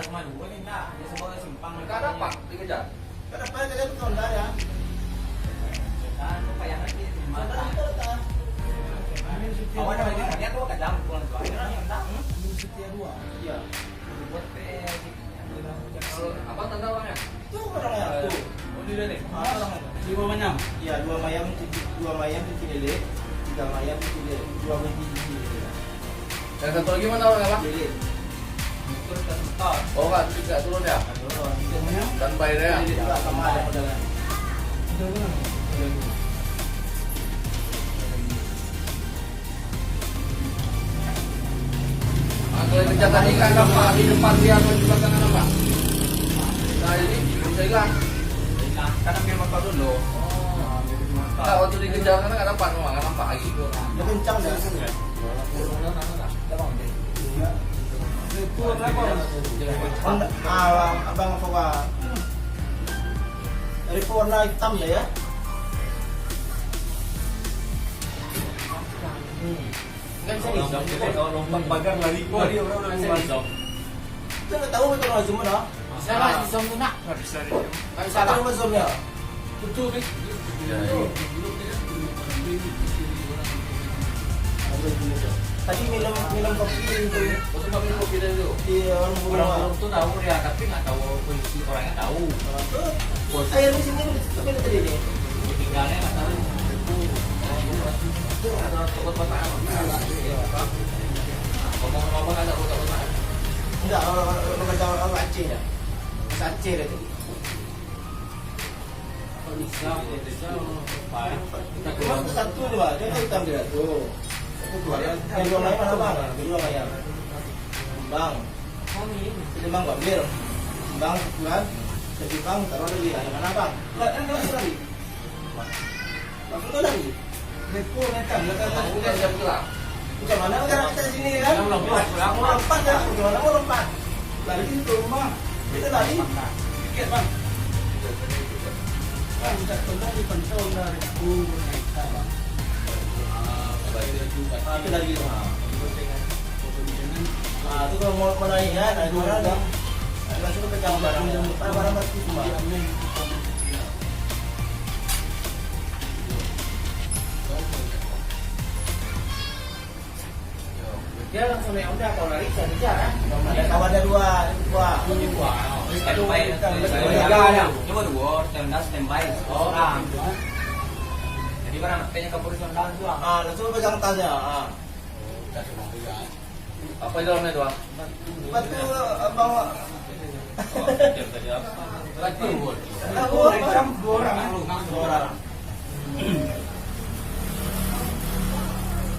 cuma dua nih lah. Dia sebagai simpang. Nggak dapat dikejar. Kenapa kalian itu enggak ya? Kan lupa yang lagi. Saudara kita letak. Awal dari dia tuh kadang pulang tuh. Akhirnya yang tak. Setia dua. Iya. Buat Kalau apa tanda orangnya? Itu orangnya tuh. Oh di sini. Orangnya. 5 Iya, dua mayam cuci lele, 3 mayam cuci lele, 2 biji cuci lele. Yang satu lagi mana orangnya bang? Lele. terus ke tempat. Oh nggak tidak turun ya? Dan bayarnya ya? Lele juga sama ada modelan. Kalau kejar tadi kan nampak di depan dia atau di belakang nampak? Nah ini bisa hilang. Karena ambil motor dulu. Nah waktu dikejar kan nggak dapat memang nggak nampak lagi. Dia kencang dah. Itu abang bawa dari warna hitam ya. Nggak bisa nih. Kalau lompat pagar lari kok dia udah lompat. Kita nggak tahu betul nggak zoom dah. Bisa lah di zoom tuh nak. Nggak bisa di zoom. Nggak bisa lah zoom ya. Betul nih. Tadi minum kopi itu Maksud nggak minum kopi dari itu? di orang Orang tuh tahu ya, tapi nggak tahu kondisi orangnya tahu. air di sini tapi tadi ini. Tinggalnya nggak tahu. Ada kota-kota ngomong-ngomong ada kota-kota. Enggak, orang kerja orang Aceh ya. Mas Aceh itu. Cuma satu dua, dia kan hitam dia tuh. Satu dua, yang dua lain mana bang? Kedua mayam. Bang, ini bang Gambir. Bang bulan, jadi bang taruh lagi. Ada mana bang? Enggak lagi. Langsung lagi. Lekor netam, Udah jam gelap. Bukan mana negara kita di sini kan? Mau lompat ya? Gimana mau lompat? Lari di rumah. Kita lari. Tiket bang. Kan tidak pernah dipantau dari aku naik bang. Itu lagi itu. Nah itu kalau mau naik ya, naik mana dah? Langsung pegang barang mati semua. Dia langsung ya udah kalau lari bisa kejar kan? Ada kawannya dua. Standby. Coba dua, standby. Orang. Jadi barang kayaknya kabur sondan tuh. Langsung pegang tasnya. Apa di dalamnya doang? Batu bawa. Lagi bol. Tahu